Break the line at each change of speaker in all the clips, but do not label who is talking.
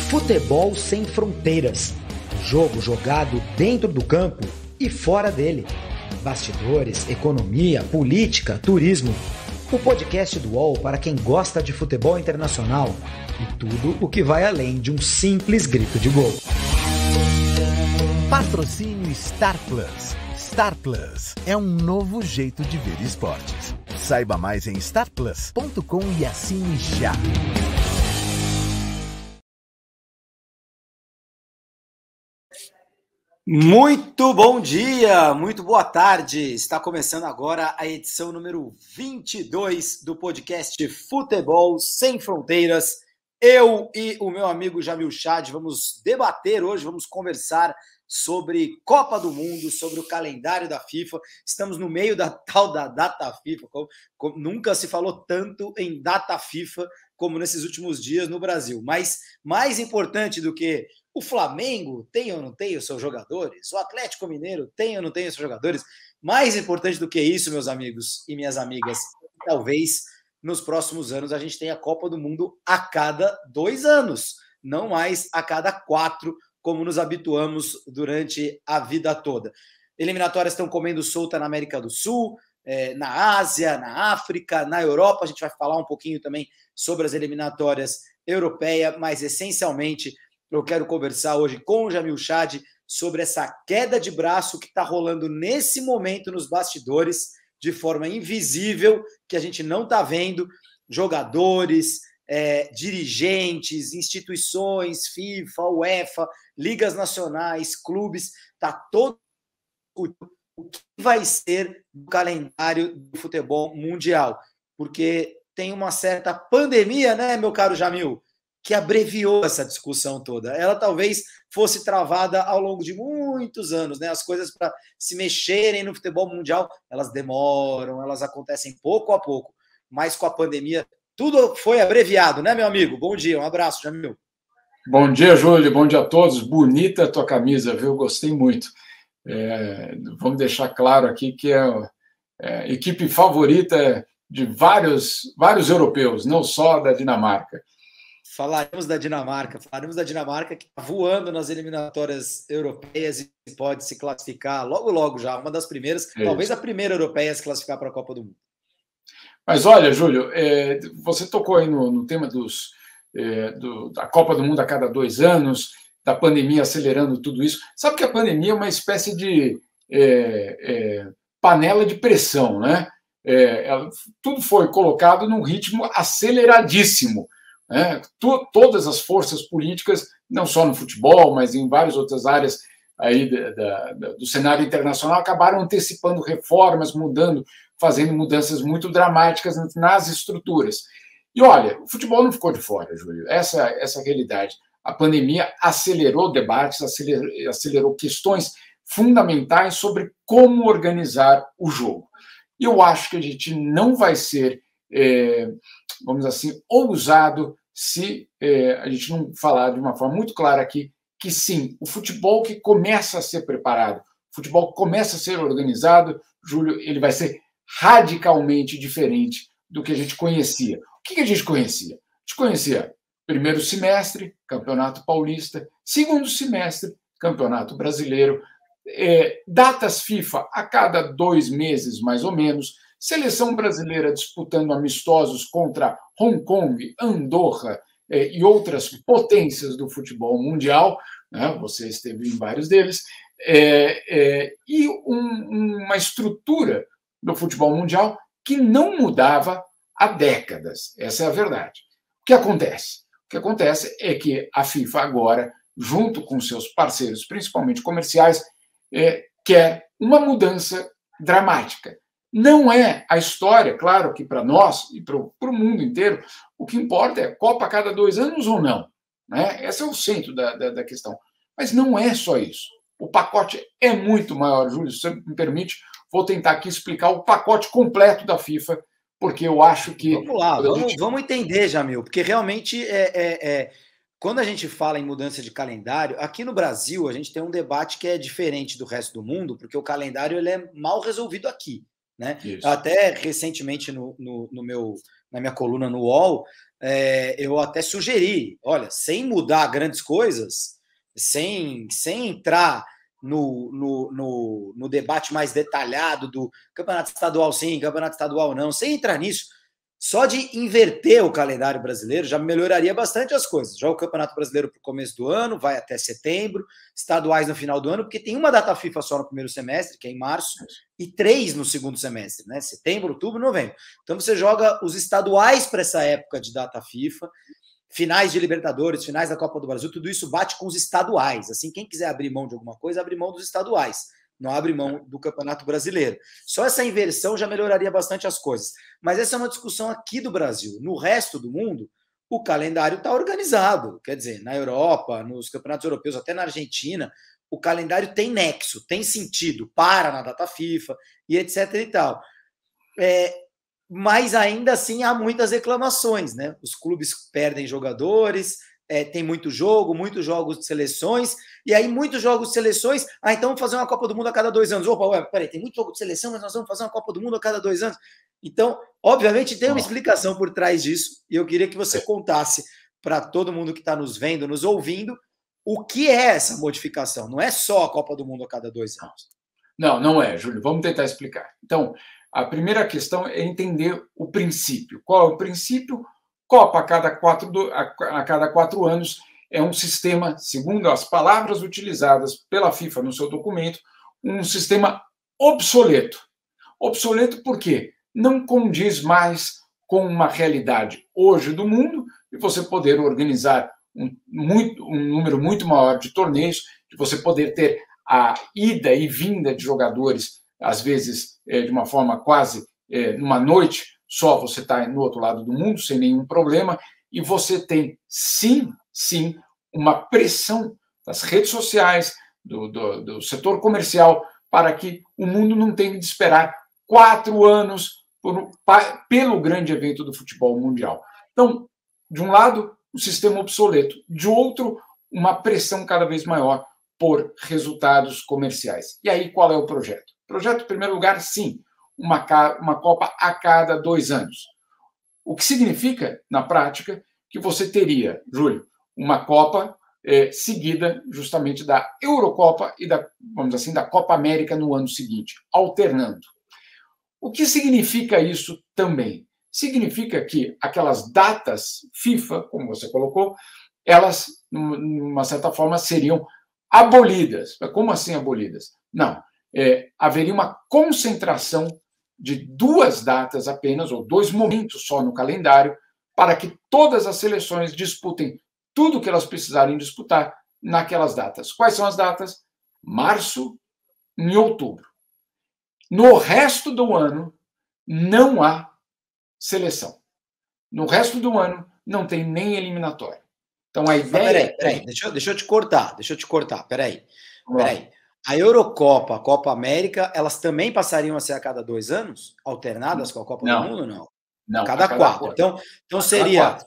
Futebol sem fronteiras. Jogo jogado dentro do campo e fora dele. Bastidores, economia, política, turismo. O podcast do UOL para quem gosta de futebol internacional e tudo o que vai além de um simples grito de gol.
Patrocínio Star Plus. Star Plus é um novo jeito de ver esportes. Saiba mais em starplus.com e assine já.
Muito bom dia, muito boa tarde. Está começando agora a edição número 22 do podcast Futebol Sem Fronteiras. Eu e o meu amigo Jamil Chad vamos debater hoje, vamos conversar sobre Copa do Mundo, sobre o calendário da FIFA. Estamos no meio da tal da data FIFA, como nunca se falou tanto em data FIFA como nesses últimos dias no Brasil. Mas mais importante do que o Flamengo tem ou não tem os seus jogadores, o Atlético Mineiro tem ou não tem os seus jogadores, mais importante do que isso, meus amigos e minhas amigas, talvez nos próximos anos a gente tenha a Copa do Mundo a cada 2 anos, não mais a cada 4, como nos habituamos durante a vida toda. Eliminatórias estão comendo solta na América do Sul, na Ásia, na África, na Europa. A gente vai falar um pouquinho também sobre as eliminatórias europeias, mas essencialmente eu quero conversar hoje com o Jamil Chad sobre essa queda de braço que está rolando nesse momento nos bastidores, de forma invisível, que a gente não está vendo, jogadores, dirigentes, instituições, FIFA, UEFA, ligas nacionais, clubes, está todo o que vai ser o calendário do futebol mundial, porque tem uma certa pandemia, né, meu caro Jamil, que abreviou essa discussão toda. Ela talvez fosse travada ao longo de muitos anos, né? As coisas para se mexerem no futebol mundial, elas demoram, elas acontecem pouco a pouco, mas com a pandemia tudo foi abreviado, né, meu amigo? Bom dia, um abraço, Jamil.
Bom dia, Júlio, bom dia a todos. Bonita a tua camisa, viu? Gostei muito. Vamos deixar claro aqui que é a equipe favorita de vários europeus, não só da Dinamarca.
Falaremos da Dinamarca que está voando nas eliminatórias europeias e pode se classificar logo já, uma das primeiras, talvez a primeira europeia a se classificar para a Copa do Mundo.
Mas olha, Júlio, você tocou aí no tema da Copa do Mundo a cada 2 anos, da pandemia acelerando tudo isso. Sabe que a pandemia é uma espécie de panela de pressão, né? Tudo foi colocado num ritmo aceleradíssimo. Todas as forças políticas, não só no futebol, mas em várias outras áreas aí do cenário internacional, acabaram antecipando reformas, fazendo mudanças muito dramáticas nas estruturas. E olha, o futebol não ficou de fora, Júlio. Essa é a realidade. A pandemia acelerou debates, acelerou questões fundamentais sobre como organizar o jogo. E eu acho que a gente não vai ser vamos dizer assim, ousado se a gente não falar de uma forma muito clara aqui que sim, o futebol que começa a ser preparado, o futebol que começa a ser organizado, Júlio, ele vai ser radicalmente diferente do que a gente conhecia. O que a gente conhecia? A gente conhecia primeiro semestre, Campeonato Paulista, segundo semestre, Campeonato Brasileiro, datas FIFA a cada 2 meses, mais ou menos, seleção brasileira disputando amistosos contra Hong Kong, Andorra e outras potências do futebol mundial, né? Você esteve em vários deles, e uma estrutura do futebol mundial que não mudava há décadas. Essa é a verdade. O que acontece? O que acontece é que a FIFA agora, junto com seus parceiros, principalmente comerciais, quer uma mudança dramática. Não é a história, claro que para nós e para o mundo inteiro, o que importa é Copa a cada 2 anos ou não. Né? Esse é o centro da questão. Mas não é só isso. O pacote é muito maior, Júlio. Se você me permite, vou tentar aqui explicar o pacote completo da FIFA, porque eu acho que...
Vamos lá, vamos entender, Jamil, porque realmente quando a gente fala em mudança de calendário, aqui no Brasil a gente tem um debate que é diferente do resto do mundo, porque o calendário ele é mal resolvido aqui. Né? Até recentemente na minha coluna no UOL, eu até sugeri, olha, sem mudar grandes coisas, sem entrar no debate mais detalhado do campeonato estadual sim, campeonato estadual não, sem entrar nisso, só de inverter o calendário brasileiro já melhoraria bastante as coisas. Já o Campeonato Brasileiro para o começo do ano, vai até setembro, estaduais no final do ano, porque tem uma data FIFA só no primeiro semestre, que é em março, e 3 no segundo semestre, né? Setembro, outubro, novembro. Então você joga os estaduais para essa época de data FIFA, finais de Libertadores, finais da Copa do Brasil, tudo isso bate com os estaduais. Assim, quem quiser abrir mão de alguma coisa, abre mão dos estaduais. Não abre mão do Campeonato Brasileiro. Só essa inversão já melhoraria bastante as coisas. Mas essa é uma discussão aqui do Brasil. No resto do mundo, o calendário está organizado. Quer dizer, na Europa, nos campeonatos europeus, até na Argentina, o calendário tem nexo, tem sentido, para na data FIFA e etc. e tal. Mas ainda assim há muitas reclamações, né? Os clubes perdem jogadores, tem muito jogo, muitos jogos de seleções, e aí muitos jogos de seleções, então vamos fazer uma Copa do Mundo a cada 2 anos. Opa, peraí, tem muito jogo de seleção, mas nós vamos fazer uma Copa do Mundo a cada 2 anos. Então, obviamente, tem uma explicação por trás disso, e eu queria que você contasse para todo mundo que está nos vendo, nos ouvindo, o que é essa modificação. Não é só a Copa do Mundo a cada 2 anos.
Não é, Júlio. Vamos tentar explicar. Então, a primeira questão é entender o princípio. Qual é o princípio? Copa a cada 4 anos é um sistema, segundo as palavras utilizadas pela FIFA no seu documento, um sistema obsoleto. Obsoleto por quê? Não condiz mais com uma realidade hoje do mundo de você poder organizar um número muito maior de torneios, de você poder ter a ida e vinda de jogadores, às vezes de uma forma quase numa noite, só você está no outro lado do mundo, sem nenhum problema, e você tem, sim, uma pressão das redes sociais, do setor comercial, para que o mundo não tenha de esperar 4 anos pelo grande evento do futebol mundial. Então, de um lado, o sistema obsoleto, de outro, uma pressão cada vez maior por resultados comerciais. E aí, qual é o projeto? O projeto, em primeiro lugar, sim, uma Copa a cada 2 anos. O que significa, na prática, que você teria, Júlio, uma Copa seguida justamente da Eurocopa e vamos dizer assim, da Copa América no ano seguinte, alternando. O que significa isso também? Significa que aquelas datas FIFA, como você colocou, elas, de uma certa forma, seriam abolidas. Como assim abolidas? Não. Haveria uma concentração de 2 datas apenas, ou 2 momentos só no calendário, para que todas as seleções disputem tudo o que elas precisarem disputar naquelas datas. Quais são as datas? Março e outubro. No resto do ano, não há seleção. No resto do ano, não tem nem eliminatória. Então, a ideia...
Peraí, deixa eu te cortar, peraí. A Eurocopa, a Copa América, elas também passariam a ser a cada 2 anos? Alternadas com a Copa do Mundo, não?
Não,
cada 4. Então seria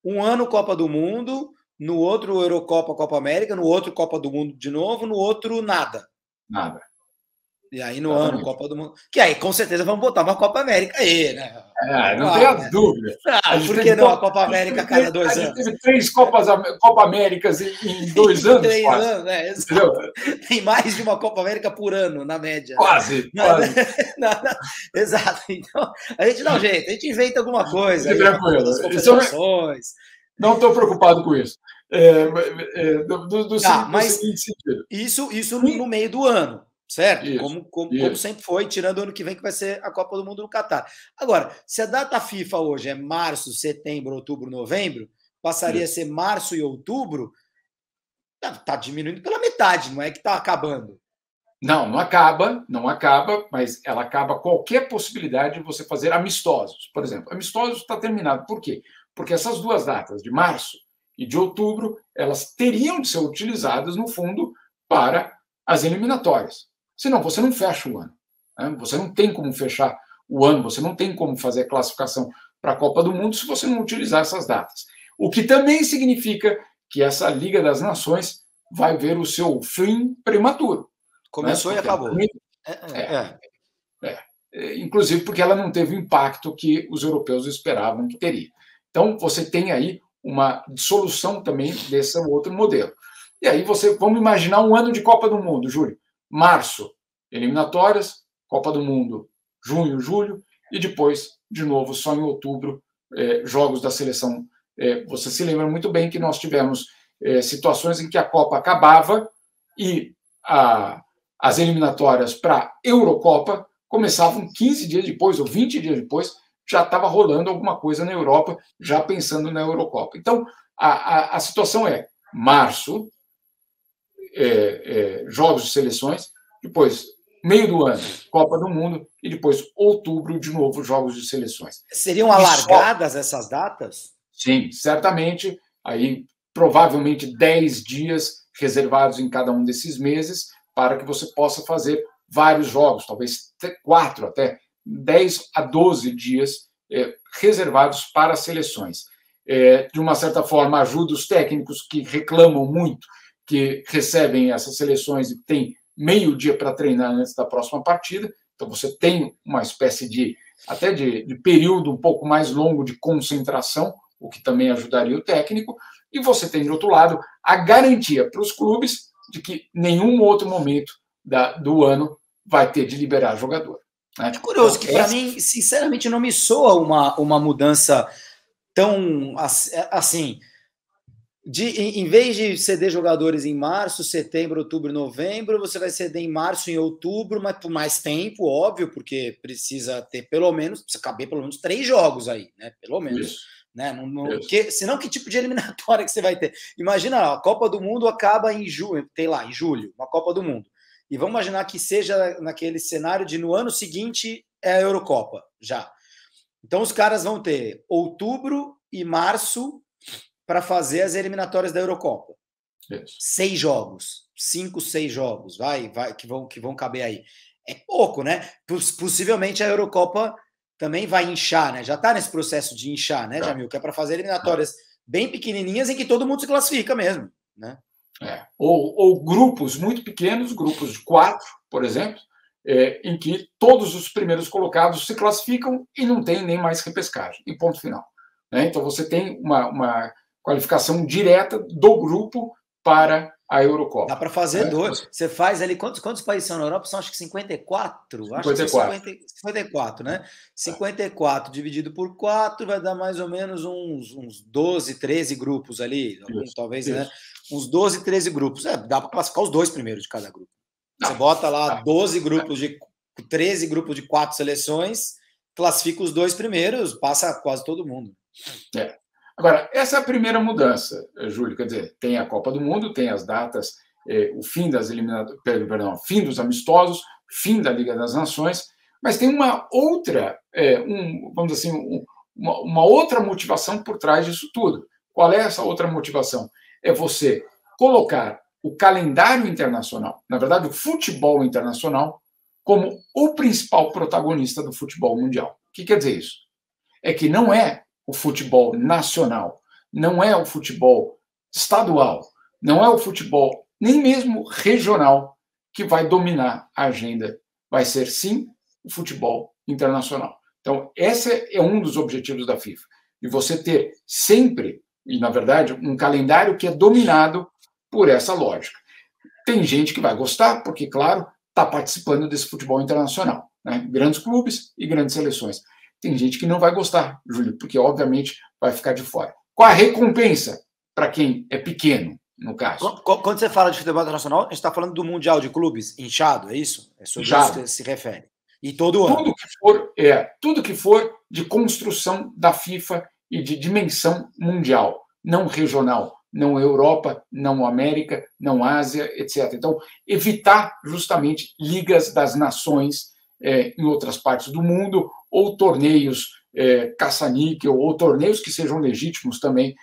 um ano Copa do Mundo, no outro Eurocopa, Copa América, no outro Copa do Mundo de novo, no outro nada.
Nada.
E aí no ano Copa do Mundo. Que aí com certeza vamos botar uma Copa América aí, né?
Não tenha dúvida.
Por que não a Copa América a cada 2 anos?
A gente teve 3 Copa Américas em 2 anos.
3 anos, né? Tem mais de uma Copa América por ano, na média.
Quase.
Exato. Então, a gente dá um jeito, a gente inventa alguma coisa.
Fique tranquilo. Não estou preocupado com isso.
Mas isso no meio do ano. Certo? Como sempre foi, tirando o ano que vem, que vai ser a Copa do Mundo no Catar. Agora, se a data FIFA hoje é março, setembro, outubro, novembro, passaria a ser março e outubro, está diminuindo pela metade, não é que está acabando.
Não acaba, mas ela acaba qualquer possibilidade de você fazer amistosos. Por exemplo, amistosos está terminado. Por quê? Porque essas 2 datas, de março e de outubro, elas teriam de ser utilizadas, no fundo, para as eliminatórias. Senão, você não fecha o ano. Né? Você não tem como fechar o ano, você não tem como fazer a classificação para a Copa do Mundo se você não utilizar essas datas. O que também significa que essa Liga das Nações vai ver o seu fim prematuro.
Começou, né? E acabou.
Inclusive porque ela não teve o impacto que os europeus esperavam que teria. Então, você tem aí uma dissolução também desse outro modelo. E aí vamos imaginar um ano de Copa do Mundo, Júlio. Março, eliminatórias, Copa do Mundo, junho, julho, e depois, de novo, só em outubro, jogos da seleção. Você se lembra muito bem que nós tivemos situações em que a Copa acabava e as eliminatórias para a Eurocopa começavam 15 dias depois ou 20 dias depois, já estava rolando alguma coisa na Europa, já pensando na Eurocopa. Então, a situação é março, jogos de seleções, depois meio do ano, Copa do Mundo, e depois outubro, de novo, jogos de seleções.
Seriam alargadas essas datas?
Sim, certamente. Aí, provavelmente, 10 dias reservados em cada um desses meses para que você possa fazer vários jogos, talvez 4 até 10 a 12 dias reservados para as seleções. De uma certa forma, ajuda os técnicos que reclamam muito, que recebem essas seleções e têm meio dia para treinar antes da próxima partida. Então, você tem uma espécie de período um pouco mais longo de concentração, o que também ajudaria o técnico. E você tem, de outro lado, a garantia para os clubes de que nenhum outro momento do ano vai ter de liberar jogador. Né?
É curioso, que para mim, sinceramente, não me soa uma mudança tão assim. Em vez de ceder jogadores em março, setembro, outubro, novembro, você vai ceder em março, em outubro, mas por mais tempo, óbvio, porque precisa caber pelo menos 3 jogos aí, né? Pelo menos.
Isso.
Né? Senão, que tipo de eliminatória que você vai ter? Imagina, a Copa do Mundo acaba em julho, em julho, uma Copa do Mundo. E vamos imaginar que seja naquele cenário de no ano seguinte é a Eurocopa, já. Então os caras vão ter outubro e março para fazer as eliminatórias da Eurocopa.
Isso.
6 jogos, 5, 6 jogos, que vão caber aí. É pouco, né? Possivelmente a Eurocopa também vai inchar, né? Já está nesse processo de inchar, né, Jamil? Que é para fazer eliminatórias bem pequenininhas em que todo mundo se classifica mesmo, né?
Ou grupos muito pequenos, grupos de 4, por exemplo, em que todos os primeiros colocados se classificam e não tem nem mais repescagem, e ponto final. Né? Então você tem uma qualificação direta do grupo para a Eurocopa.
Dá para fazer 2. Você faz ali, quantos países são na Europa? São acho que 54.
54.
Acho que são 54, né? 54 dividido por 4 vai dar mais ou menos uns 12, 13 grupos ali. Talvez, né? Uns 12, 13 grupos. Dá para classificar os 2 primeiros de cada grupo. Você bota lá 12 grupos 13 grupos de 4 seleções, classifica os 2 primeiros, passa quase todo mundo.
Agora, essa é a primeira mudança, Júlio. Quer dizer, tem a Copa do Mundo, tem as datas, o fim das fim dos amistosos, fim da Liga das Nações, mas tem uma outra, vamos dizer assim, uma outra motivação por trás disso tudo. Qual é essa outra motivação? É você colocar o calendário internacional, na verdade, o futebol internacional, como o principal protagonista do futebol mundial. O que quer dizer isso? É que não é o futebol nacional, não é o futebol estadual, não é o futebol nem mesmo regional que vai dominar a agenda. Vai ser, sim, o futebol internacional. Então, esse é um dos objetivos da FIFA. E você ter sempre, e na verdade, um calendário que é dominado por essa lógica. Tem gente que vai gostar, porque, claro, está participando desse futebol internacional. Né? Grandes clubes e grandes seleções. Tem gente que não vai gostar, Júlio, porque, obviamente, vai ficar de fora. Qual a recompensa para quem é pequeno, no caso?
Quando você fala de futebol internacional, a gente está falando do Mundial de Clubes inchado, é isso? É sobre isso que se refere. E todo ano.
Tudo que for de construção da FIFA e de dimensão mundial, não regional, não Europa, não América, não Ásia, etc. Então, evitar justamente ligas das nações em outras partes do mundo, ou torneios caça-níquel, ou torneios que sejam legítimos também,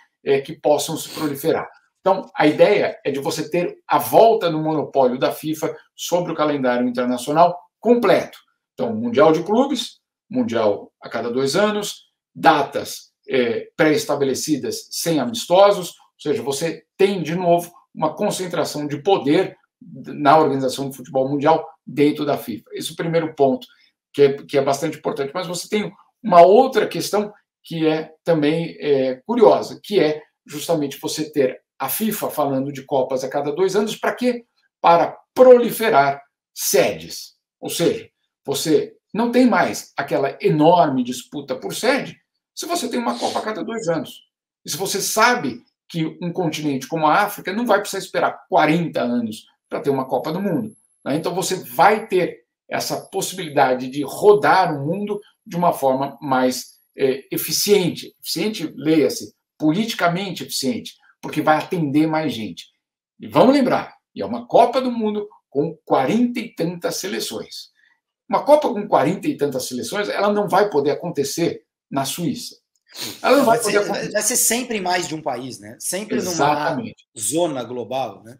que possam se proliferar. Então, a ideia é de você ter a volta no monopólio da FIFA sobre o calendário internacional completo. Então, Mundial de Clubes, Mundial a cada 2 anos, datas pré-estabelecidas sem amistosos, ou seja, você tem, de novo, uma concentração de poder na organização do futebol mundial dentro da FIFA. Esse é o primeiro ponto, que é bastante importante. Mas você tem uma outra questão que é também curiosa, que é justamente você ter a FIFA falando de Copas a cada 2 anos. Para quê? Para proliferar sedes. Ou seja, você não tem mais aquela enorme disputa por sede se você tem uma Copa a cada 2 anos. E se você sabe que um continente como a África não vai precisar esperar 40 anos para ter uma Copa do Mundo, né? Então você vai ter essa possibilidade de rodar o mundo de uma forma mais eficiente. Eficiente, leia-se, politicamente eficiente, porque vai atender mais gente. E vamos lembrar, é uma Copa do Mundo com 40 e tantas seleções. Uma Copa com 40 e tantas seleções, ela não vai poder acontecer na Suíça. Ela não vai
ser sempre em mais de um país, né? Sempre
Exatamente.
Numa zona global, né?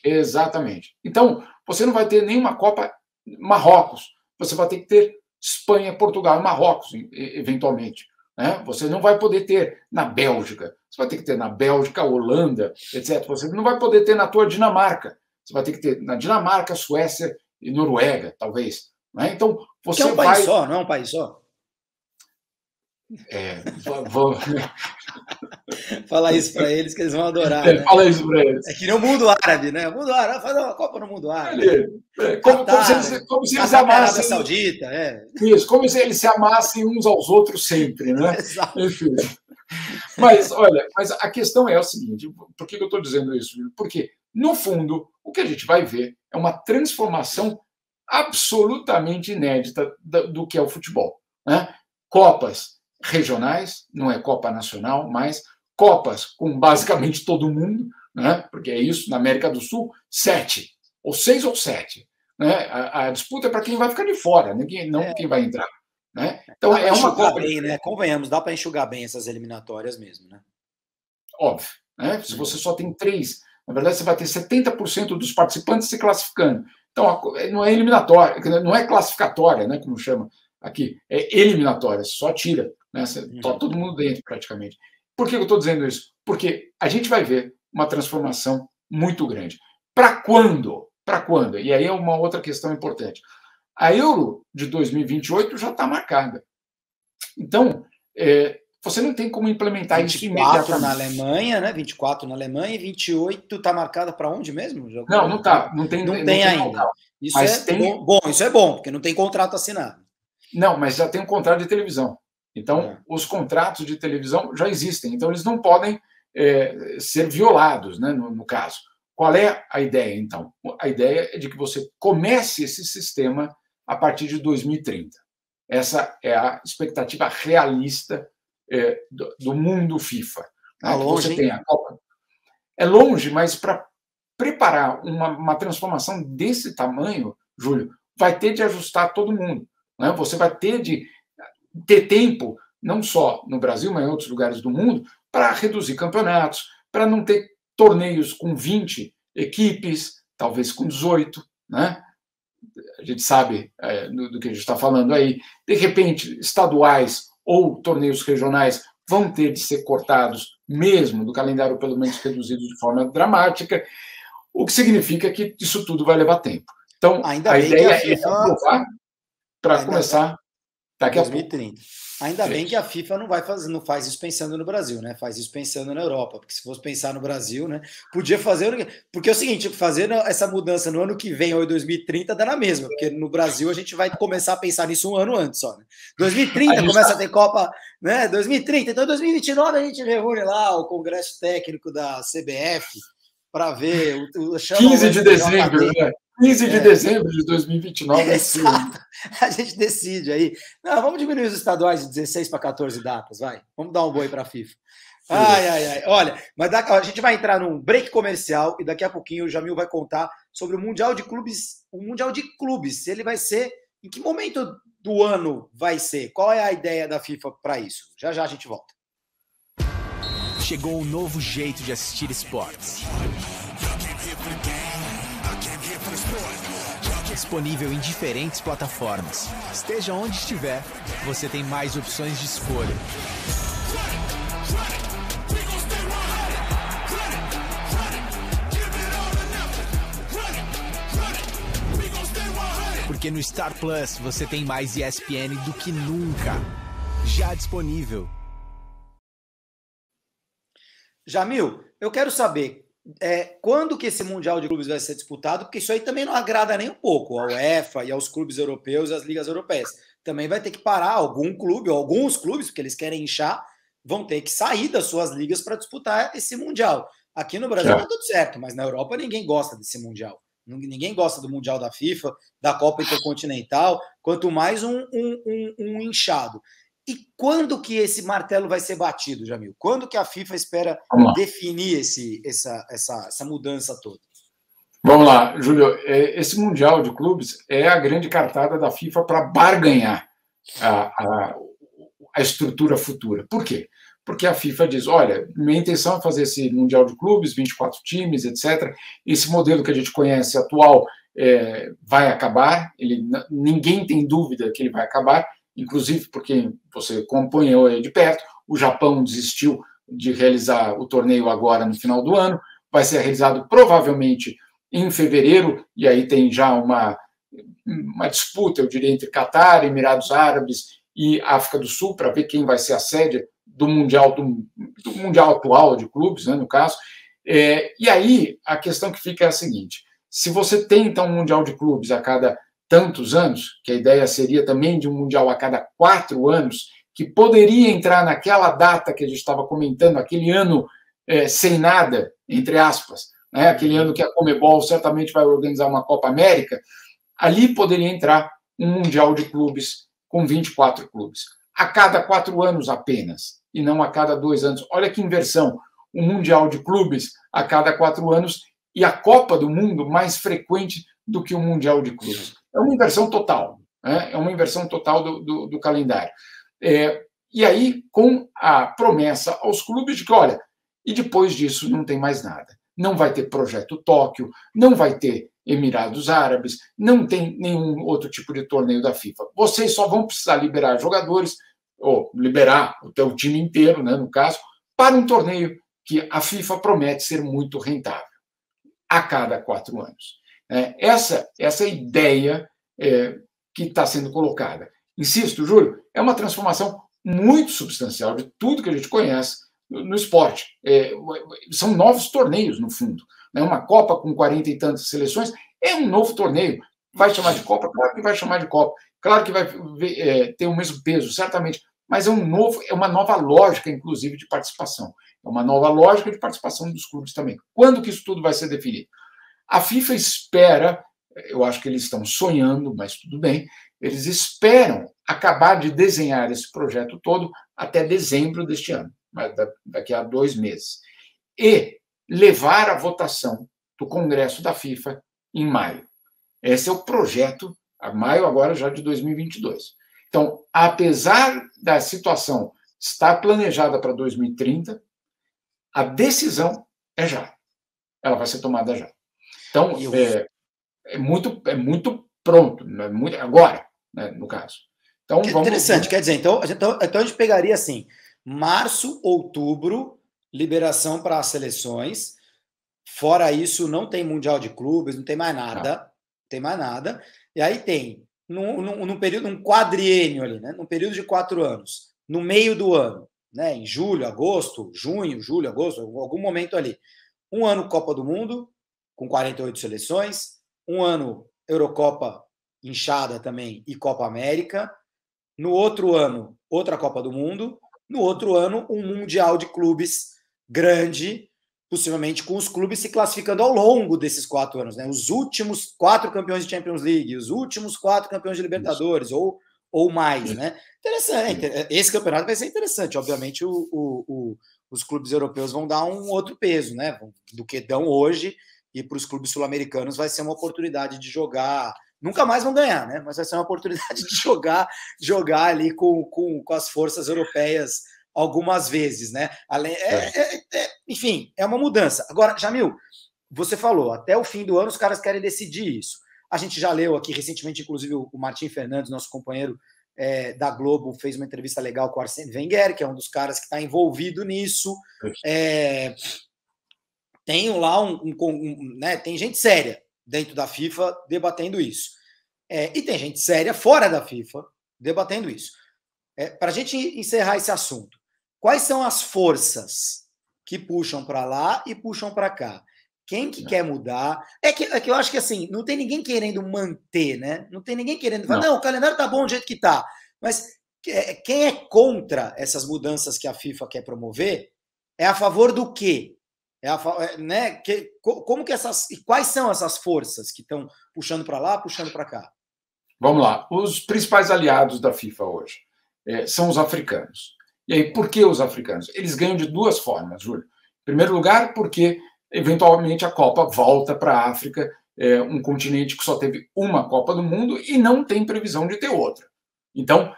Exatamente. Então, você não vai ter nenhuma Copa Marrocos. Você vai ter que ter Espanha, Portugal e Marrocos, eventualmente. Né? Você não vai poder ter na Bélgica. Você vai ter que ter na Bélgica, Holanda, etc. Você não vai poder ter na tua Dinamarca. Você vai ter que ter na Dinamarca, Suécia e Noruega, talvez. Né? Então, você
que é um país só, não é um país só? Fala isso para eles que eles vão adorar. Né?
Fala isso para eles.
É que nem o mundo árabe, né? O mundo árabe, fazer uma Copa no mundo árabe.
Como se eles amassem.
Saudita,
Isso, como se eles se amassem uns aos outros sempre, né?
Exato.
Enfim. Mas, olha, a questão é o seguinte: por que eu estou dizendo isso? Porque, no fundo, o que a gente vai ver é uma transformação absolutamente inédita do que é o futebol. Né? Copas regionais, não é Copa Nacional, mas Copas com basicamente todo mundo, né? Porque é isso, na América do Sul, 7, ou 6 ou 7. Né? A disputa é para quem vai ficar de fora, né? Quem vai entrar. Né? Então, é uma Copa.
Bem, né? Convenhamos, dá para enxugar bem essas eliminatórias mesmo, né?
Óbvio. Né? Se você só tem 3, na verdade, você vai ter 70% dos participantes se classificando. Então, não é eliminatória, não é classificatória, né? Como chama aqui, é eliminatória, só tira. Né? Tá todo mundo dentro, praticamente. Por que eu estou dizendo isso? Porque a gente vai ver uma transformação muito grande. Para quando? Para quando? E aí é uma outra questão importante. A Euro de 2028 já está marcada. Então, você não tem como implementar isso imediatamente.
24 na Alemanha, né? 24 na Alemanha e 28 está marcada para onde mesmo?
Não está. Não tem
ainda. Local. Isso bom, isso é bom, porque não tem contrato assinado.
Não, mas já tem um contrato de televisão. Então, os contratos de televisão já existem. Então, eles não podem ser violados, né, no caso. Qual é a ideia, então? A ideia é de que você comece esse sistema a partir de 2030. Essa é a expectativa realista do mundo FIFA. Né?
Longe,
você tem a Copa. É longe, mas para preparar uma transformação desse tamanho, Júlio, vai ter de ajustar todo mundo. Né? Você vai ter de ter tempo, não só no Brasil, mas em outros lugares do mundo, para reduzir campeonatos, para não ter torneios com 20 equipes, talvez com 18, né? A gente sabe do que a gente está falando aí. De repente, estaduais ou torneios regionais vão ter de ser cortados, mesmo do calendário, pelo menos reduzido de forma dramática, o que significa que isso tudo vai levar tempo. Então, a ideia é aprovar para começar daqui a
2030.
pouco.
Ainda bem que a FIFA não faz isso pensando no Brasil, né? Faz isso pensando na Europa, porque se fosse pensar no Brasil, né? Podia fazer... Porque é o seguinte, fazer essa mudança no ano que vem ou em 2030 dá na mesma, porque no Brasil a gente vai começar a pensar nisso um ano antes só, né? 2030 começa a ter Copa, né? 2030, então em 2029 a gente reúne lá o Congresso Técnico da CBF para ver...
15 de dezembro, né? 15 de dezembro de 2029.
Exato. A gente decide aí. Não, vamos diminuir os estaduais de 16 para 14 datas, vai. Vamos dar um boi para a FIFA. Ai. Olha, mas a gente vai entrar num break comercial e daqui a pouquinho o Jamil vai contar sobre o Mundial de Clubes. O Mundial de Clubes, ele vai ser... Em que momento do ano vai ser? Qual é a ideia da FIFA para isso? Já a gente volta.
Chegou um novo jeito de assistir esportes. Disponível em diferentes plataformas. Esteja onde estiver, você tem mais opções de escolha. Porque no Star Plus você tem mais ESPN do que nunca. Já disponível.
Jamil, eu quero saber quando que esse Mundial de Clubes vai ser disputado, porque isso aí também não agrada nem um pouco ao UEFA e aos clubes europeus e às ligas europeias. Também vai ter que parar algum clube, ou alguns clubes, porque eles querem inchar, vão ter que sair das suas ligas para disputar esse Mundial. Aqui no Brasil tá tudo certo, mas na Europa ninguém gosta desse Mundial. Ninguém gosta do Mundial da FIFA, da Copa Intercontinental, quanto mais um inchado. E quando que esse martelo vai ser batido, Jamil? Quando que a FIFA espera definir essa mudança toda?
Vamos lá, Júlio. Esse Mundial de Clubes é a grande cartada da FIFA para barganhar a estrutura futura. Por quê? Porque a FIFA diz, olha, minha intenção é fazer esse Mundial de Clubes, 24 times, etc. Esse modelo que a gente conhece atual vai acabar, ninguém tem dúvida que ele vai acabar, inclusive porque você acompanhou de perto, o Japão desistiu de realizar o torneio agora no final do ano, vai ser realizado provavelmente em fevereiro, e aí tem já uma disputa, eu diria, entre Catar, Emirados Árabes e África do Sul, para ver quem vai ser a sede do Mundial, do Mundial atual de clubes, né, no caso. E aí a questão que fica é a seguinte: se você tem, então, um Mundial de clubes a cada tantos anos, que a ideia seria também de um Mundial a cada 4 anos, que poderia entrar naquela data que a gente estava comentando, aquele ano sem nada, entre aspas, né, aquele ano que a Conmebol certamente vai organizar uma Copa América, ali poderia entrar um Mundial de clubes com 24 clubes. A cada 4 anos apenas, e não a cada 2 anos. Olha que inversão. Um Mundial de clubes a cada 4 anos e a Copa do Mundo mais frequente do que o Mundial de clubes. É uma inversão total. Né? É uma inversão total do calendário. E aí, com a promessa aos clubes de que, olha, e depois disso não tem mais nada. Não vai ter Projeto Tóquio, não vai ter Emirados Árabes, não tem nenhum outro tipo de torneio da FIFA. Vocês só vão precisar liberar jogadores, ou liberar o teu time inteiro, né, no caso, para um torneio que a FIFA promete ser muito rentável, a cada 4 anos. Essa ideia que está sendo colocada. Insisto, Júlio, é uma transformação muito substancial de tudo que a gente conhece no esporte. São novos torneios, no fundo. Uma Copa com 40 e tantas seleções é um novo torneio. Vai chamar de Copa? Claro que vai chamar de Copa. Claro que vai ter o mesmo peso, certamente. Mas é uma nova lógica, inclusive, de participação. É uma nova lógica de participação dos clubes também. Quando que isso tudo vai ser definido? A FIFA espera, eu acho que eles estão sonhando, mas tudo bem, eles esperam acabar de desenhar esse projeto todo até dezembro deste ano, daqui a 2 meses. E levar a votação do Congresso da FIFA em maio. Esse é o projeto, a maio agora já de 2022. Então, apesar da situação estar planejada para 2030, a decisão é já. Ela vai ser tomada já. Então, é muito pronto, agora, né, no caso. Então,
interessante, quer dizer, então a gente pegaria assim, março, outubro, liberação para as seleções. Fora isso, não tem Mundial de Clubes, não tem mais nada. Não tem mais nada. E aí tem, num período, um quadriênio ali, né? Num período de 4 anos, no meio do ano, né? Em julho, agosto, junho, julho, agosto, algum momento ali. Um ano Copa do Mundo, com 48 seleções. Um ano Eurocopa inchada também e Copa América. No outro ano, outra Copa do Mundo. No outro ano, um Mundial de Clubes grande, possivelmente com os clubes se classificando ao longo desses 4 anos, né? Os últimos 4 campeões de Champions League, os últimos 4 campeões de Libertadores, ou mais, né? Interessante. Esse campeonato vai ser interessante. Obviamente, os clubes europeus vão dar um outro peso, né? Do que dão hoje, e para os clubes sul-americanos vai ser uma oportunidade de jogar. Nunca mais vão ganhar, né? Mas vai ser uma oportunidade de jogar ali com as forças europeias algumas vezes, né? Enfim, é uma mudança. Agora, Jamil, você falou, até o fim do ano os caras querem decidir isso. A gente já leu aqui recentemente, inclusive, o Martim Fernandes, nosso companheiro da Globo, fez uma entrevista legal com o Arsène Wenger, que é um dos caras que está envolvido nisso. Tem lá né, tem gente séria dentro da FIFA debatendo isso. E tem gente séria fora da FIFA debatendo isso. Para a gente encerrar esse assunto, quais são as forças que puxam para lá e puxam para cá. Quem que quer mudar? É que eu acho que assim, não tem ninguém querendo manter, né? Não tem ninguém querendo falar, não, o calendário tá bom do jeito que tá. Mas quem é contra essas mudanças que a FIFA quer promover é a favor do quê? Né? Como que e quais são essas forças que estão puxando para lá, puxando para cá?
Vamos lá. Os principais aliados da FIFA hoje são os africanos. E aí, por que os africanos? Eles ganham de duas formas, Júlio. Em primeiro lugar, porque eventualmente a Copa volta para a África, um continente que só teve uma Copa do Mundo e não tem previsão de ter outra. Então,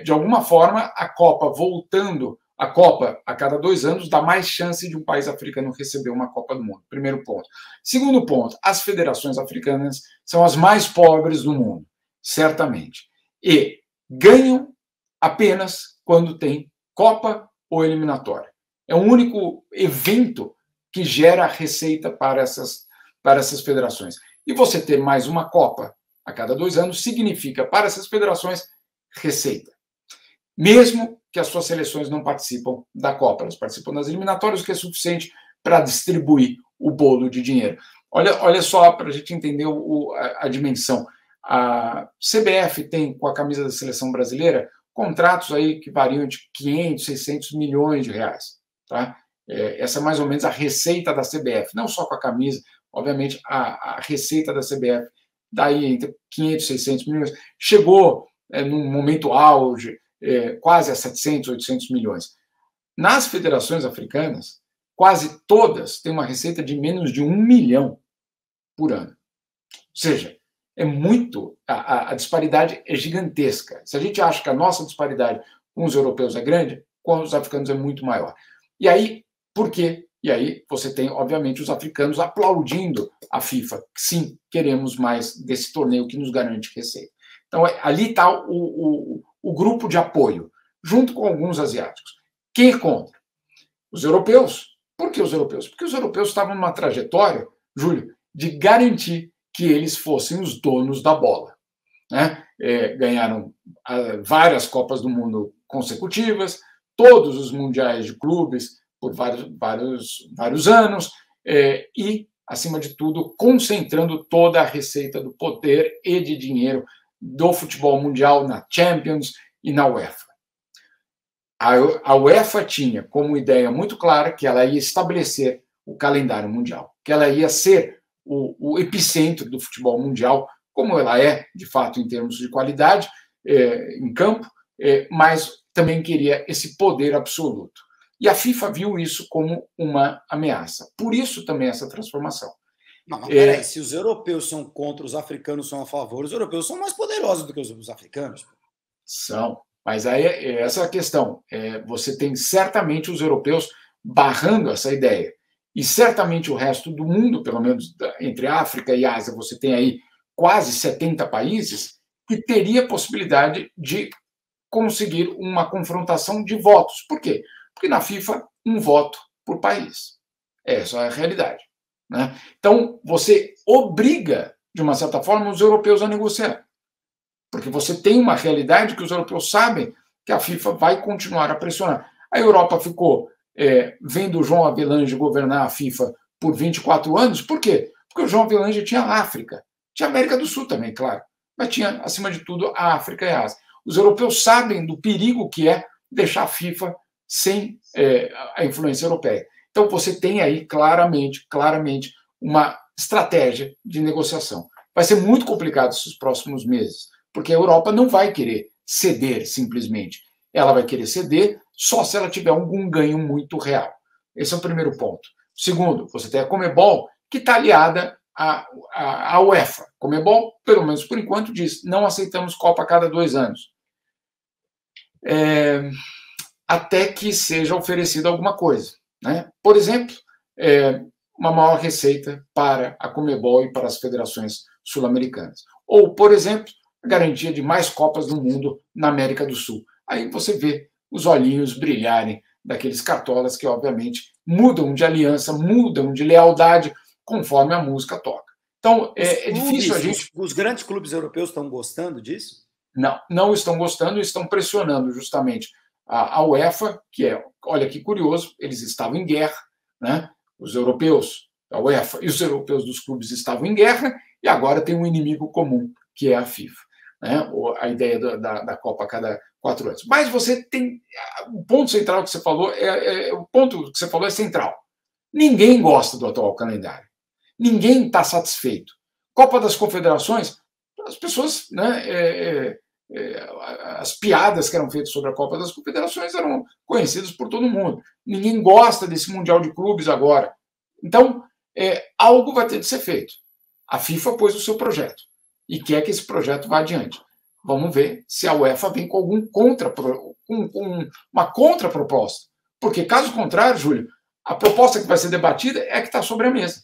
de alguma forma, a Copa voltando, a Copa a cada 2 anos dá mais chance de um país africano receber uma Copa do Mundo. Primeiro ponto. Segundo ponto, as federações africanas são as mais pobres do mundo, certamente. E ganham apenas quando tem Copa ou eliminatória. É o único evento que gera receita para essas federações. E você ter mais uma Copa a cada 2 anos significa, para essas federações, receita. Mesmo que as suas seleções não participam da Copa, elas participam das eliminatórias, o que é suficiente para distribuir o bolo de dinheiro. Olha só, para a gente entender a dimensão. A CBF tem, com a camisa da seleção brasileira, contratos aí que variam de 500, 600 milhões de reais. Tá? Essa é mais ou menos a receita da CBF, não só com a camisa, obviamente a receita da CBF, daí entre 500 e 600 milhões, chegou num momento auge, quase a 700, 800 milhões. Nas federações africanas, quase todas têm uma receita de menos de 1 milhão por ano. Ou seja, é muito, a disparidade é gigantesca. Se a gente acha que a nossa disparidade com os europeus é grande, com os africanos é muito maior. E aí, por quê? E aí você tem, obviamente, os africanos aplaudindo a FIFA. Sim, queremos mais desse torneio que nos garante receita. Então, ali está o grupo de apoio, junto com alguns asiáticos. Quem é contra? Os europeus. Por que os europeus? Porque os europeus estavam numa trajetória, Júlio, de garantir que eles fossem os donos da bola. Né? Ganharam várias Copas do Mundo consecutivas, todos os mundiais de clubes por vários anos, e, acima de tudo, concentrando toda a receita do poder e de dinheiro do futebol mundial na Champions e na UEFA. A UEFA tinha como ideia muito clara que ela ia estabelecer o calendário mundial, que ela ia ser o epicentro do futebol mundial, como ela é, de fato, em termos de qualidade em campo, mas também queria esse poder absoluto. E a FIFA viu isso como uma ameaça. Por isso também essa transformação.
Não, mas peraí, se os europeus são contra, os africanos são a favor, os europeus são mais poderosos do que os africanos.
São, mas aí essa é a questão. Você tem certamente os europeus barrando essa ideia. E certamente o resto do mundo, pelo menos entre África e Ásia, você tem aí quase 70 países que teria possibilidade de conseguir uma confrontação de votos. Por quê? Porque na FIFA, um voto por país. Essa é a realidade. Né? Então, você obriga, de uma certa forma, os europeus a negociar. Porque você tem uma realidade que os europeus sabem que a FIFA vai continuar a pressionar. A Europa ficou vendo o João Havelange governar a FIFA por 24 anos. Por quê? Porque o João Havelange tinha a África. Tinha a América do Sul também, claro. Mas tinha, acima de tudo, a África e a Ásia. Os europeus sabem do perigo que é deixar a FIFA sem a influência europeia. Então, você tem aí claramente uma estratégia de negociação. Vai ser muito complicado esses próximos meses, porque a Europa não vai querer ceder simplesmente. Ela vai querer ceder só se ela tiver algum ganho muito real. Esse é o primeiro ponto. Segundo, você tem a Conmebol, que está aliada à UEFA. Conmebol, pelo menos por enquanto, diz: não aceitamos Copa a cada 2 anos. Até que seja oferecida alguma coisa. Né? Por exemplo, uma maior receita para a Conmebol e para as federações sul-americanas. Ou, por exemplo, a garantia de mais Copas do Mundo na América do Sul. Aí você vê os olhinhos brilharem daqueles cartolas que, obviamente, mudam de aliança, mudam de lealdade conforme a música toca. Então, é difícil a gente...
Os grandes clubes europeus estão gostando disso?
Não estão gostando e estão pressionando justamente a UEFA, que olha que curioso, eles estavam em guerra, né? Os europeus, a UEFA e os europeus dos clubes estavam em guerra, e agora tem um inimigo comum, que é a FIFA, né? A ideia da Copa a cada 4 anos. Mas você tem o ponto central que você falou, o ponto que você falou é central. Ninguém gosta do atual calendário. Ninguém está satisfeito. Copa das Confederações, as pessoas, né, as piadas que eram feitas sobre a Copa das Confederações eram conhecidas por todo mundo. Ninguém gosta desse Mundial de Clubes agora. Então, algo vai ter de ser feito. A FIFA pôs o seu projeto e quer que esse projeto vá adiante. Vamos ver se a UEFA vem com uma contraproposta. Porque, caso contrário, Júlio, a proposta que vai ser debatida é a que está sobre a mesa.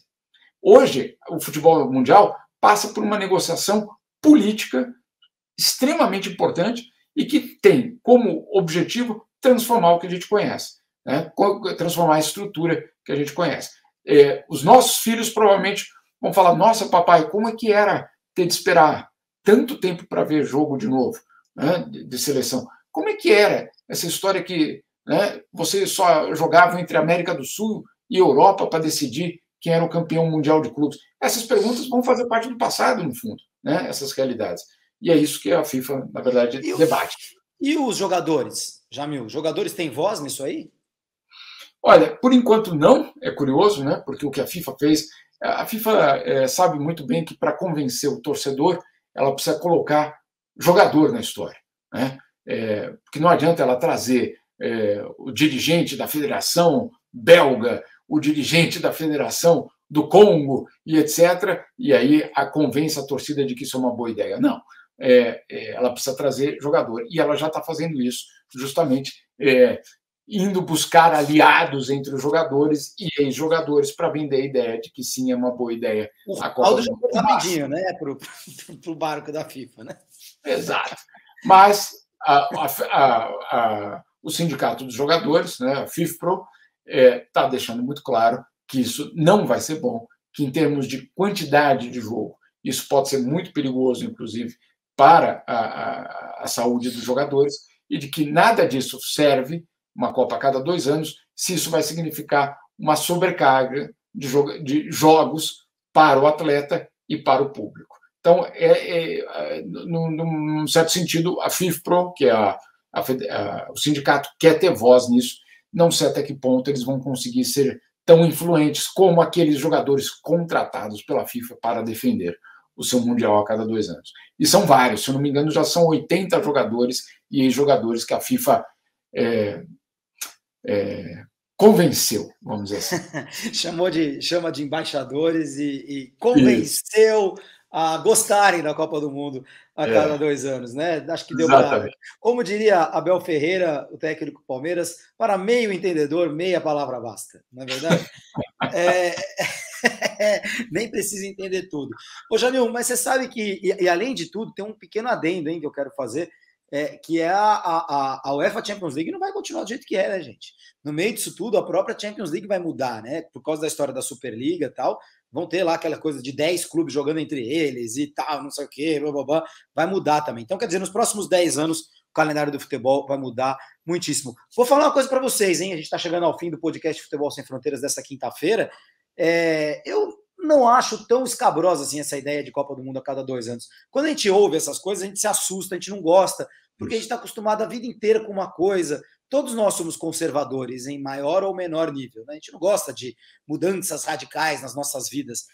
Hoje, o futebol mundial passa por uma negociação política extremamente importante e que tem como objetivo transformar o que a gente conhece, né? Transformar a estrutura que a gente conhece. Os nossos filhos provavelmente vão falar: nossa, papai, como é que era ter de esperar tanto tempo para ver jogo de novo, né, de seleção? Como é que era essa história que, né, você só jogava entre América do Sul e Europa para decidir quem era o campeão mundial de clubes? Essas perguntas vão fazer parte do passado, no fundo, né, essas realidades. E é isso que a FIFA, na verdade, debate.
E os jogadores, Jamil? Os jogadores têm voz nisso aí?
Olha, por enquanto não, é curioso, né? Porque o que a FIFA fez, a FIFA sabe muito bem que para convencer o torcedor, ela precisa colocar jogador na história, né? Porque não adianta ela trazer o dirigente da Federação Belga, o dirigente da Federação do Congo e etc., e aí convence a torcida de que isso é uma boa ideia. Não. Ela precisa trazer jogador, e ela já está fazendo isso, justamente indo buscar aliados entre os jogadores e ex-jogadores para vender a ideia de que sim, é uma boa ideia.
O Ronaldo jogou rapidinho, né, para o barco da FIFA, né?
Exato. Mas o sindicato dos jogadores, né, a FIFPro, está deixando muito claro que isso não vai ser bom, que em termos de quantidade de jogo, isso pode ser muito perigoso, inclusive, para a saúde dos jogadores, e de que nada disso serve, uma Copa a cada 2 anos, se isso vai significar uma sobrecarga de jogos para o atleta e para o público. Então, num certo sentido, a FIFPro, que é o sindicato, quer ter voz nisso. Não sei até que ponto eles vão conseguir ser tão influentes como aqueles jogadores contratados pela FIFA para defender o seu Mundial a cada 2 anos. E são vários, se eu não me engano, já são 80 jogadores e ex-jogadores que a FIFA convenceu, vamos dizer assim.
Chama de embaixadores e convenceu a gostarem da Copa do Mundo a cada 2 anos, né? Acho que deu para... Como diria Abel Ferreira, o técnico do Palmeiras, para meio entendedor, meia palavra basta, não é verdade? Nem precisa entender tudo. Ô, Jamil, mas você sabe que, e além de tudo, tem um pequeno adendo, hein, que eu quero fazer, que é a UEFA Champions League não vai continuar do jeito que é, né, gente? No meio disso tudo, a própria Champions League vai mudar, né? Por causa da história da Superliga e tal, vão ter lá aquela coisa de 10 clubes jogando entre eles e tal, não sei o quê, blá, blá, blá, vai mudar também. Então, quer dizer, nos próximos 10 anos, o calendário do futebol vai mudar muitíssimo. Vou falar uma coisa para vocês, hein? A gente está chegando ao fim do podcast Futebol Sem Fronteiras dessa quinta-feira. Eu não acho tão escabrosa assim essa ideia de Copa do Mundo a cada 2 anos. Quando a gente ouve essas coisas, a gente se assusta, a gente não gosta, porque a gente está acostumado a vida inteira com uma coisa. Todos nós somos conservadores em maior ou menor nível, né? A gente não gosta de mudanças radicais nas nossas vidas.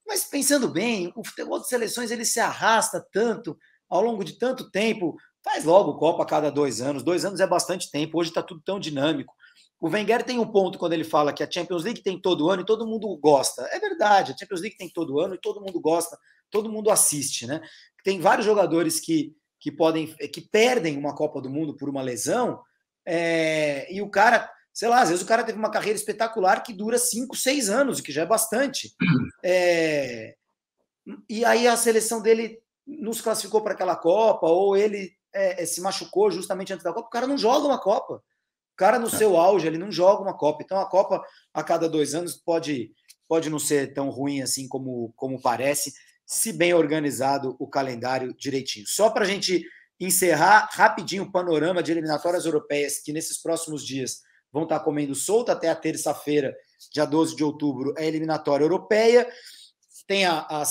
Mas pensando bem, o futebol de seleções ele se arrasta tanto ao longo de tanto tempo. Faz logo Copa a cada 2 anos. 2 anos é bastante tempo. Hoje está tudo tão dinâmico. O Wenger tem um ponto quando ele fala que a Champions League tem todo ano e todo mundo gosta. É verdade, a Champions League tem todo ano e todo mundo gosta, todo mundo assiste, né? Tem vários jogadores que perdem uma Copa do Mundo por uma lesão, e o cara, sei lá, às vezes o cara teve uma carreira espetacular que dura 5, 6 anos, o que já é bastante. E aí a seleção dele nos classificou para aquela Copa, ou ele se machucou justamente antes da Copa, o cara não joga uma Copa. O cara, no seu auge, ele não joga uma Copa. Então, a Copa, a cada 2 anos, pode não ser tão ruim assim como parece, se bem organizado o calendário direitinho. Só para a gente encerrar rapidinho o panorama de eliminatórias europeias, que nesses próximos dias vão estar comendo solto até a terça-feira, dia 12 de outubro, é a eliminatória europeia. Tem a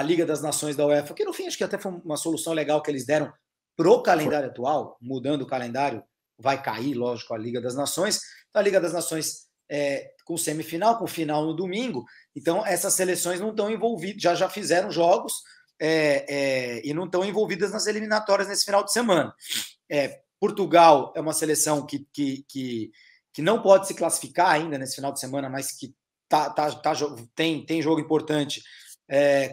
Liga das Nações da UEFA, que no fim acho que até foi uma solução legal que eles deram pro calendário atual, mudando o calendário, vai cair, lógico, a Liga das Nações. Então, a Liga das Nações com semifinal, com final no domingo. Então, essas seleções não estão envolvidas, já fizeram jogos e não estão envolvidas nas eliminatórias nesse final de semana. Portugal é uma seleção que não pode se classificar ainda nesse final de semana, mas que tem jogo importante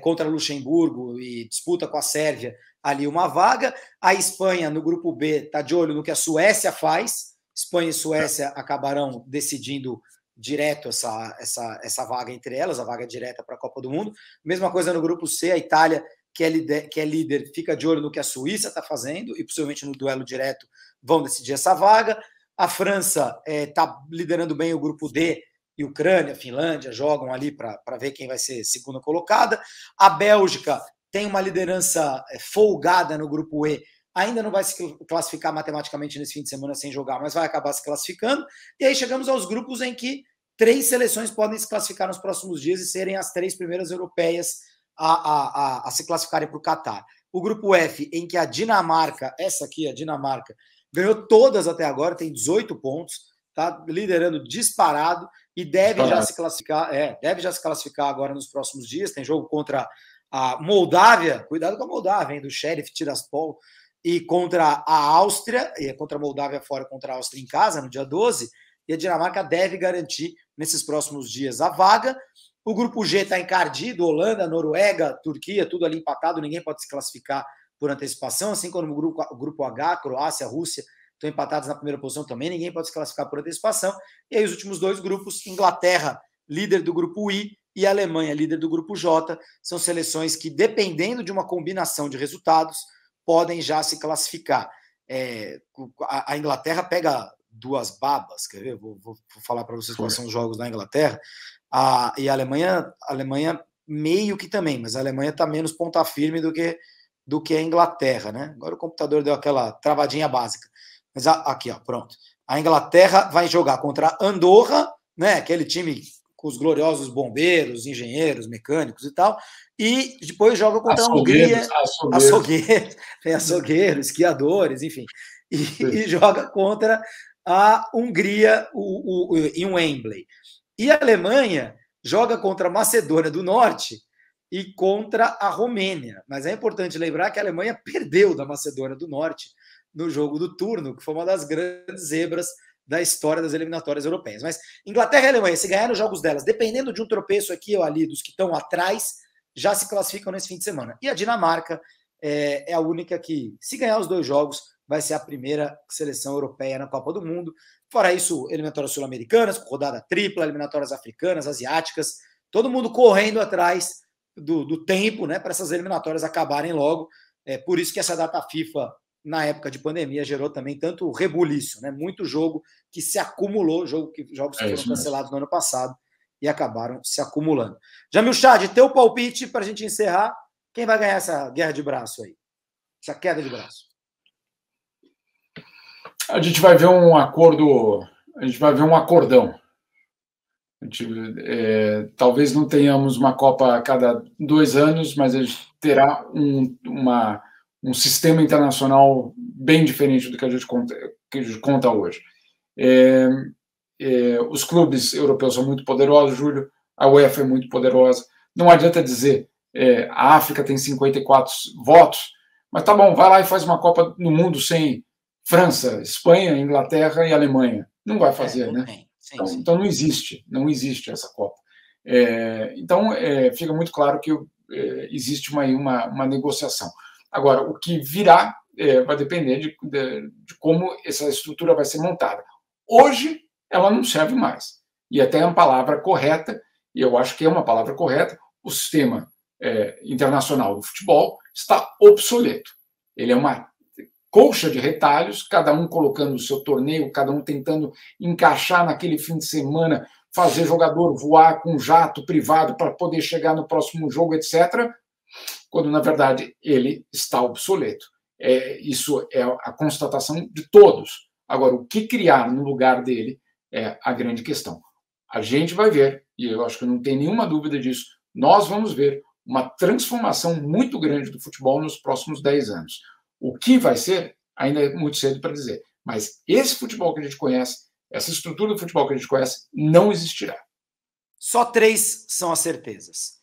contra Luxemburgo e disputa com a Sérvia ali uma vaga. A Espanha, no grupo B, está de olho no que a Suécia faz. Espanha e Suécia acabarão decidindo direto essa vaga entre elas, a vaga direta para a Copa do Mundo. Mesma coisa no grupo C, a Itália, que é líder, fica de olho no que a Suíça está fazendo e possivelmente no duelo direto vão decidir essa vaga. A França está liderando bem o grupo D, e Ucrânia, Finlândia jogam ali para ver quem vai ser segunda colocada. A Bélgica tem uma liderança folgada no grupo E, ainda não vai se classificar matematicamente nesse fim de semana sem jogar, mas vai acabar se classificando. E aí chegamos aos grupos em que 3 seleções podem se classificar nos próximos dias e serem as 3 primeiras europeias a se classificarem para o Catar. O grupo F, em que a Dinamarca, essa aqui, a Dinamarca, ganhou todas até agora, tem 18 pontos, está liderando disparado e deve já se classificar agora nos próximos dias. Tem jogo contra a Moldávia, cuidado com a Moldávia, hein, do Sheriff Tiraspol, e contra a Áustria, e contra a Moldávia fora, contra a Áustria em casa, no dia 12, e a Dinamarca deve garantir nesses próximos dias a vaga. O grupo G está encardido, Holanda, Noruega, Turquia, tudo ali empatado, ninguém pode se classificar por antecipação, assim como o grupo H, Croácia, Rússia, estão empatados na primeira posição também, ninguém pode se classificar por antecipação. E aí os últimos 2 grupos, Inglaterra, líder do grupo I, e a Alemanha, líder do grupo J, são seleções que, dependendo de uma combinação de resultados, podem já se classificar. A Inglaterra pega 2 babas, quer ver? Vou falar para vocês quais são os jogos da Inglaterra. E a Alemanha meio que também, mas a Alemanha está menos ponta firme do que a Inglaterra, né? Agora o computador deu aquela travadinha básica. Mas aqui, ó, pronto. A Inglaterra vai jogar contra a Andorra, né? Aquele time com os gloriosos bombeiros, engenheiros, mecânicos e tal, e depois joga contra a Hungria, açougueiros, esquiadores, enfim, e joga contra a Hungria em Wembley. E a Alemanha joga contra a Macedônia do Norte e contra a Romênia. Mas é importante lembrar que a Alemanha perdeu da Macedônia do Norte no jogo do turno, que foi uma das grandes zebras da história das eliminatórias europeias. Mas Inglaterra e Alemanha, se ganhar os jogos delas, dependendo de um tropeço aqui ou ali dos que estão atrás, já se classificam nesse fim de semana. E a Dinamarca é a única que, se ganhar os 2 jogos, vai ser a primeira seleção europeia na Copa do Mundo. Fora isso, eliminatórias sul-americanas, com rodada tripla, eliminatórias africanas, asiáticas, todo mundo correndo atrás do tempo, né, para essas eliminatórias acabarem logo. Por isso que essa data FIFA, na época de pandemia, gerou também tanto rebuliço, né? Muito jogo que se acumulou, jogos que foram cancelados no ano passado e acabaram se acumulando. Jamil Chad, teu palpite para a gente encerrar, quem vai ganhar essa guerra de braço aí? Essa queda de braço?
A gente vai ver um acordo, a gente vai ver um acordão. Talvez não tenhamos uma Copa a cada 2 anos, mas a gente terá um sistema internacional bem diferente do que a gente conta hoje. Os clubes europeus são muito poderosos, Júlio, a UEFA é muito poderosa. Não adianta dizer a África tem 54 votos, mas tá bom, vai lá e faz uma Copa no mundo sem França, Espanha, Inglaterra e Alemanha. Não vai fazer, né? Sim. Então não existe essa Copa. Então fica muito claro que existe uma negociação. Agora, o que virá vai depender de como essa estrutura vai ser montada. Hoje, ela não serve mais. E até é uma palavra correta, e eu acho que é uma palavra correta, o sistema internacional do futebol está obsoleto. Ele é uma colcha de retalhos, cada um colocando o seu torneio, cada um tentando encaixar naquele fim de semana, fazer jogador voar com jato privado para poder chegar no próximo jogo, etc. quando, na verdade, ele está obsoleto. Isso é a constatação de todos. Agora, o que criar no lugar dele é a grande questão. A gente vai ver, e eu acho que não tem nenhuma dúvida disso, nós vamos ver uma transformação muito grande do futebol nos próximos 10 anos. O que vai ser, ainda é muito cedo para dizer, mas esse futebol que a gente conhece, essa estrutura do futebol que a gente conhece, não existirá.
Só 3 são as certezas.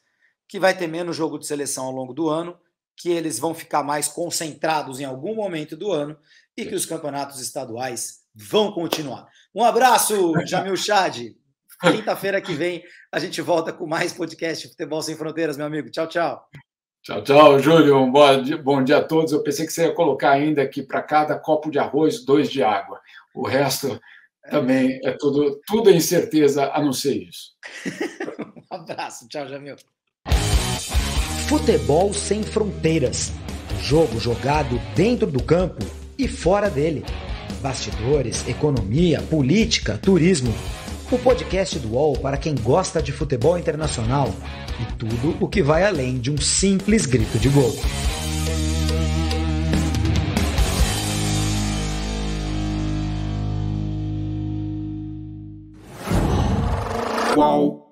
Que vai ter menos jogo de seleção ao longo do ano, que eles vão ficar mais concentrados em algum momento do ano e que os campeonatos estaduais vão continuar. Um abraço, Jamil Chad. Quinta-feira que vem a gente volta com mais podcast Futebol Sem Fronteiras, meu amigo. Tchau, tchau.
Tchau, tchau, Júlio. Bom dia a todos. Eu pensei que você ia colocar ainda aqui para cada copo de arroz 2 de água. O resto também é tudo é incerteza, a não ser isso.
Um abraço. Tchau, Jamil.
Futebol Sem Fronteiras. Jogo jogado dentro do campo e fora dele. Bastidores, economia, política, turismo. O podcast do UOL para quem gosta de futebol internacional e tudo o que vai além de um simples grito de gol.
UOL.